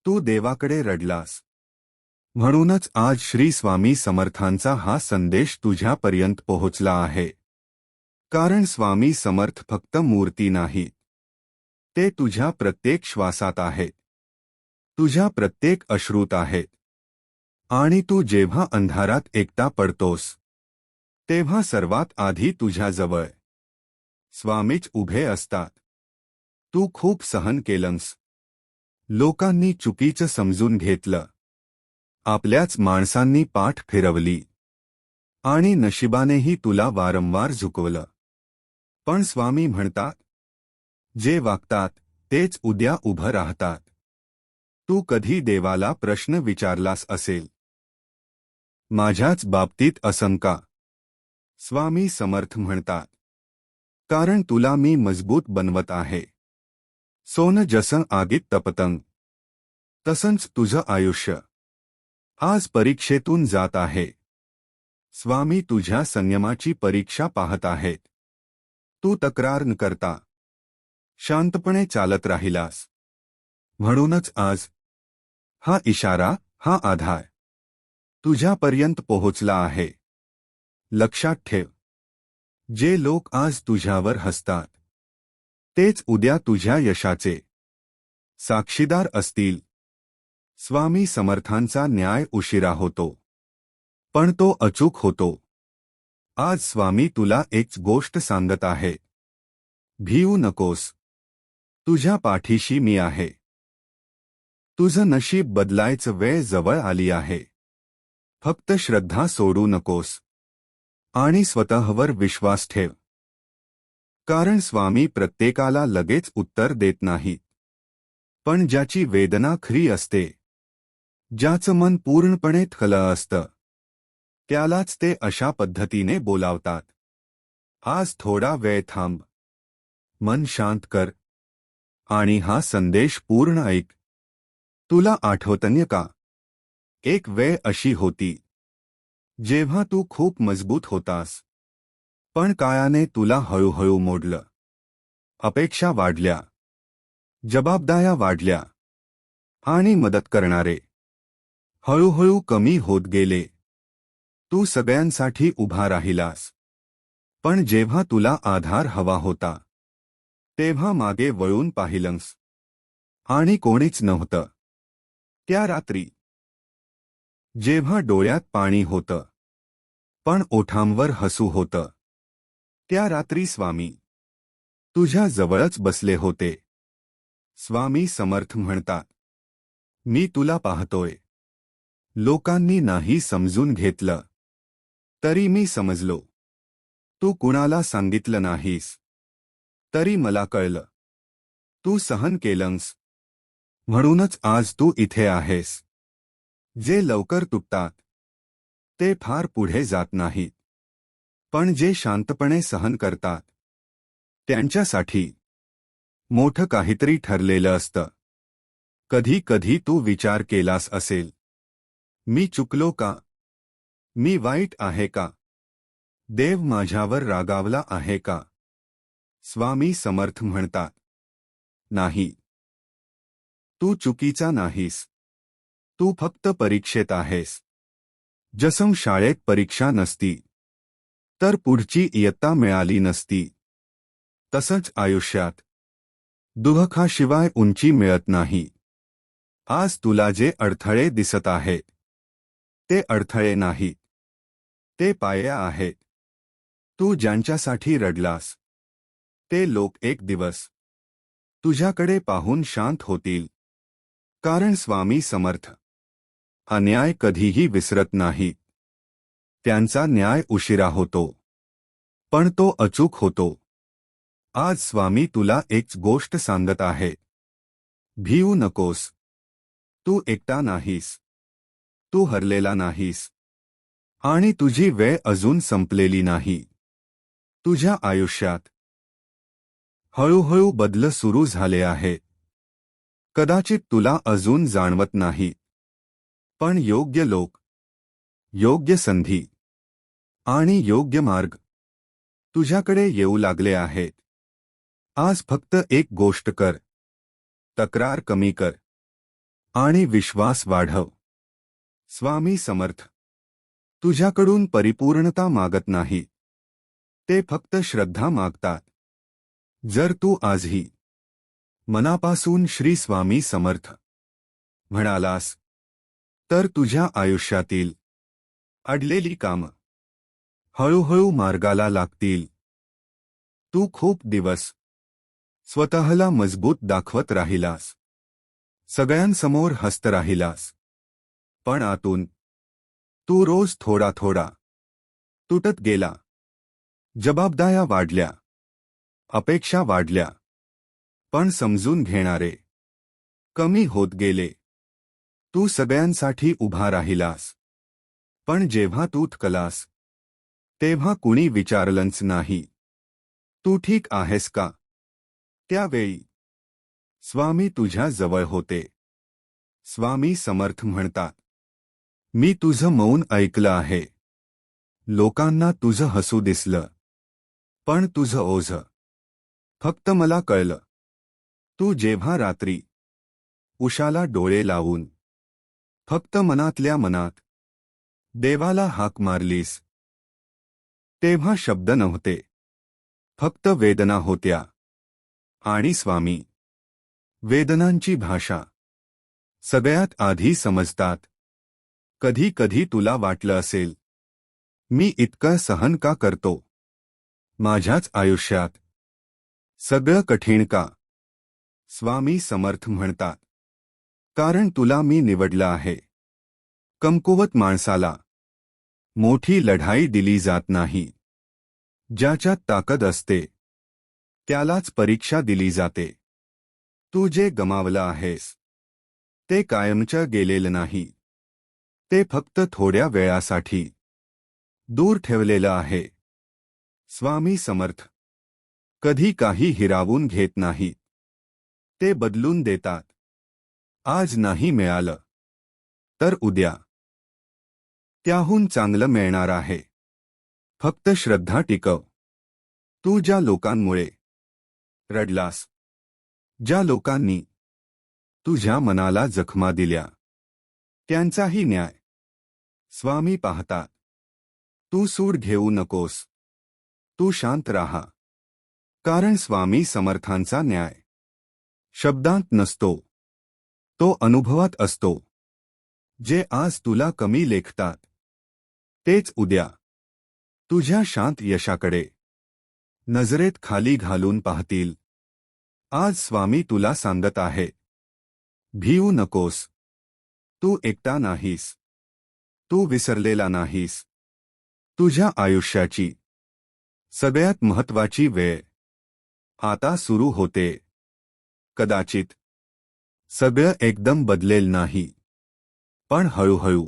तू देवाकडे रडलास. म्हणूनच आज श्री स्वामी समर्थांचा हा संदेश तुझ्यापर्यंत पोहोचला आहे. कारण स्वामी समर्थ फक्त मूर्ती नाहीत. ते तुझ्या प्रत्येक श्वासात आहेत, तुझ्या प्रत्येक अश्रूत आहेत. आणि तू जेव्हा अंधारात एकटा पडतोस, तेव्हा सर्वात आधी तुझ्याजवळ स्वामीच उभे असतात. तू खूप सहन केलंस. लोकांनी चुकीचं समजून घेतलं, आपल्याच माणसांनी पाठ फिरवली, आणि नशिबानेही तुला वारंवार झुकवलं. पण स्वामी म्हणतात, जे वागतात तेच उद्या उभं राहतात. तू कधी देवाला प्रश्न विचारलास असेल, माझ्याच बाबतीत असं का? स्वामी समर्थ म्हणतात, कारण तुला मी मजबूत बनवत आहे. सोनं जसं आगीत तपतं, तसंच तुझं आयुष्य आज परीक्षेतून जात आहे. स्वामी तुझ्या संयमाची परीक्षा पाहत आहेत. तू तक्रार न करता शांतपणे चालत राहिलास. म्हणूनच आज हा इशारा, हा आधार तुझ्यापर्यंत पोहोचला आहे. लक्षात ठेव, जे लोक आज तुझ्यावर हसतात, तेच उद्या तुझ्या यशाचे साक्षीदार असतील. स्वामी समर्थांचा न्याय उशिरा होतो, पण तो अचूक होतो. आज स्वामी तुला एक गोष्ट सांगत आहे, भिवू नकोस. तुझ्या पाठीशी मी आहे. तुझं नशीब बदलायचं वेळ जवळ आली आहे. फक्त श्रद्धा सोडू नकोस आणि स्वतःवर विश्वास ठेव. कारण स्वामी प्रत्येकाला लगेच उत्तर देत नाहीत. पण ज्याची वेदना खरी असते, ज्याचं मन पूर्णपणे थकलं असतं, त्यालाच ते अशा पद्धतीने बोलावतात. आज थोडा वेळ थांब, मन शांत कर, आणि हा संदेश पूर्ण ऐक. तुला आठवतंय का, एक वेळ अशी होती जेव्हा तू खूप मजबूत होतास, पण काळाने तुला हळूहळू मोडलं. अपेक्षा वाढल्या, जबाबदाऱ्या वाढल्या, आणि मदत करणारे हळूहळू कमी होत गेले. तू सगळ्यांसाठी उभा राहिलास, पण जेव्हा तुला आधार हवा होता, तेव्हा मागे वळून पाहिलंस, आणि कोणीच नव्हतं. त्या रात्री जेव्हा डोळ्यात पाणी होतं, पण ओठांवर हसू होतं, त्या रात्री स्वामी तुझ्या जवळच बसले होते. स्वामी समर्थ म्हणतात, मी तुला पाहतोय. लोकांनी नाही समजून घेतलं, तरी मी समजलो. तू कुणाला सांगितलं नाहीस, तरी मला कळलं. तू सहन केलंस, म्हणूनच आज तू इथे आहेस. जे लवकर तुटतात, ते फार पुढे जात नाहीत. पण जे शांतपणे सहन करतात, त्यांच्यासाठी मोठं काहीतरी ठरलेलं असतं. कधी कधी तू विचार केलास असेल, मी चुकलो का? मी वाईट आहे का? देव माझ्यावर रागावला आहे का? स्वामी समर्थ म्हणतात, नाही. तू चुकीचा नाहीस. तू फक्त परीक्षेत आहेस. जसं शाळेत परीक्षा नसती, तर पुढची इयत्ता मिळाली नसती, तसंच आयुष्यात दुःखाशिवाय उंची मिळत नाही. आज तुला जे अडथळे दिसत आहेत, ते अडथळे नाहीत, ते पायऱ्या आहेत. तू ज्यांच्यासाठी रडलास, ते लोक एक दिवस तुझ्याकडे पाहून शांत होतील. कारण स्वामी समर्थ अन्याय कधीही विसरत नाहीत. त्यांचा न्याय उशिरा होतो, पण तो अचूक होतो. आज स्वामी तुला एक गोष्ट सांगत आहेत, भिवू नकोस. तू एकटा नाहीस. तू हरलेला नाहीस. आणि तुझी वेळ अजून संपलेली नाही. तुझ्या आयुष्यात हळूहळू बदल सुरू झाले आहेत. कदाचित तुला अजून जाणवत नाही, पण योग्य लोक, योग्य संधी आणि योग्य मार्ग तुझ्याकडे येऊ लागले आहेत. आज फक्त एक गोष्ट कर, तक्रार कमी कर. आणि विश्वास वाढव. स्वामी समर्थ तुझ्याकडून परिपूर्णता मागत नाही, ते फक्त श्रद्धा मागतात. जर तू आजही मनापासून श्री स्वामी समर्थ म्हणालास, तर तुझ्या आयुष्यातील अडलेली कामं हळूहळू मार्गाला लागतील. तू खूप दिवस स्वतःला मजबूत दाखवत राहिलास, सगळ्यांसमोर हसत राहिलास, पण आतून तू रोज थोडा थोडा तुटत गेला. जबाबदाऱ्या वाढल्या, अपेक्षा वाढल्या, पण समजून घेणारे कमी होत गेले. तू सगळ्यांसाठी उभा राहिलास, पण जेव्हा तू थकलास, तेव्हा कुणी विचारलंच नाही, तू ठीक आहेस का? त्यावेळी स्वामी तुझ्या जवळ होते. स्वामी समर्थ म्हणतात, मी तुझं मौन ऐकलं आहे. लोकांना तुझं हसू दिसलं, पण तुझं ओझं फक्त मला कळलं. तू जेव्हा रात्री उशाला डोळे लावून फक्त मनातल्या मनात देवाला हाक मारलीस, तेव्हा शब्द नव्हते, फक्त वेदना होत्या. आणि स्वामी वेदनांची भाषा सगळ्यात आधी समजतात. कधी कधी तुला वाटलं असेल, मी इतकं सहन का करतो? माझ्याच आयुष्यात सगळं कठीण का? स्वामी समर्थ म्हणतात, कारण तुला मी निवडलं आहे. कमकुवत माणसाला मोठी लढाई दिली जात नाही. ज्याच्यात ताकद असते त्यालाच परीक्षा दिली जाते. तू जे गमावलं आहेस, ते कायमचं गेलेलं नाही. ते फक्त थोड्या वेळासाठी दूर ठेवलेलं आहे. स्वामी समर्थ कधी काही हिरावून घेत नाहीत, ते बदलून देतात. आज नाही मिळालं, तर उद्या त्याहून चांगलं मिळणार आहे. फक्त श्रद्धा टिकव. तू ज्या लोकांमुळे रडलास, ज्या लोकांनी तुझ्या मनाला जखमा दिल्या, त्यांचाही न्याय स्वामी पाहतात. तू सूड घेऊ नकोस, तू शांत राहा. कारण स्वामी समर्थांचा न्याय शब्दांत नसतो, तो अनुभवात असतो. जे आज तुला कमी लेखतात, तेच उद्या तुझ्या शांत यशाकडे नजरेत खाली घालून पाहतील. आज स्वामी तुला सांगत आहे, भिवू नकोस. तू एकटा नाहीस, तू विसरलेला नाहीस. तुझ्या आयुष्याची सगळ्यात महत्त्वाची वेळ आता सुरू होते. कदाचित सगळं एकदम बदलेल नाही, पण हळूहळू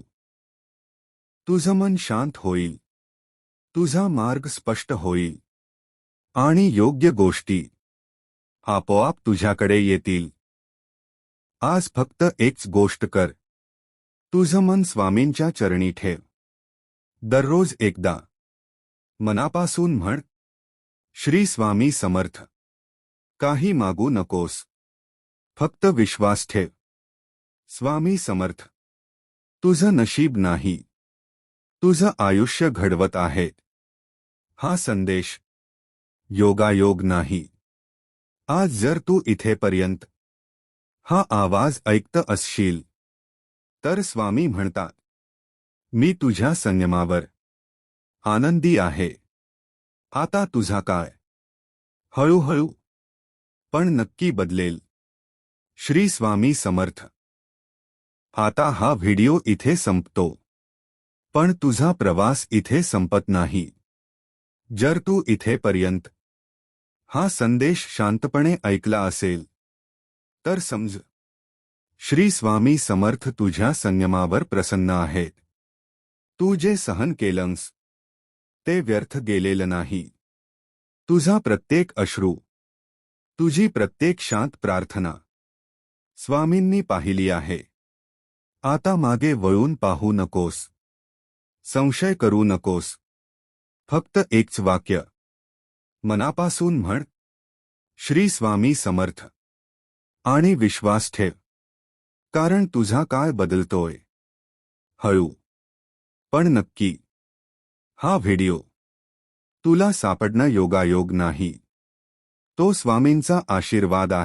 तुझं मन शांत होईल, तुझा मार्ग स्पष्ट होईल, आणि योग्य गोष्टी आपोआप तुझ्याकडे येतील. आज फक्त एकच गोष्ट कर, तुझं मन स्वामींच्या चरणी ठेव. दररोज एकदा मनापासून म्हण, श्री स्वामी समर्थ. काही मागू नकोस, फक्त विश्वास ठेव. स्वामी समर्थ तुझं नशीब नाही, तुझं आयुष्य घडवत आहेत. हा संदेश योगायोग नाही. आज जर तू इथेपर्यंत हा आवाज ऐकत असशील, तर स्वामी म्हणतात, मी तुझ्या संयमावर आनंदी आहे. आता तुझा काळ हळूहळू पण नक्की बदलेल. श्री स्वामी समर्थ. आता हा व्हिडिओ इथे संपतो, पण तुझा प्रवास इथे संपत नाही. जर तू इथेपर्यंत हा संदेश शांतपणे ऐकला असेल, तर समज, श्री स्वामी समर्थ तुझ्या संयमावर प्रसन्न आहेत. तू जे सहन केलंस, ते व्यर्थ गेलेलं नाही. तुझा प्रत्येक अश्रू, तुझी प्रत्येक शांत प्रार्थना स्वामींनी पाहिली आहे. आता मागे वळून पाहू नकोस, संशय करू नकोस. फक्त एकच वाक्य मनापासून म्हण, श्री स्वामी समर्थ, आणि विश्वास ठेव. कारण तुझा काळ बदलतोय. हळू पण नक्की. हा व्हिडिओ तुला सापडणं योगायोग नाही, तो स्वामींचा आशीर्वाद आहे.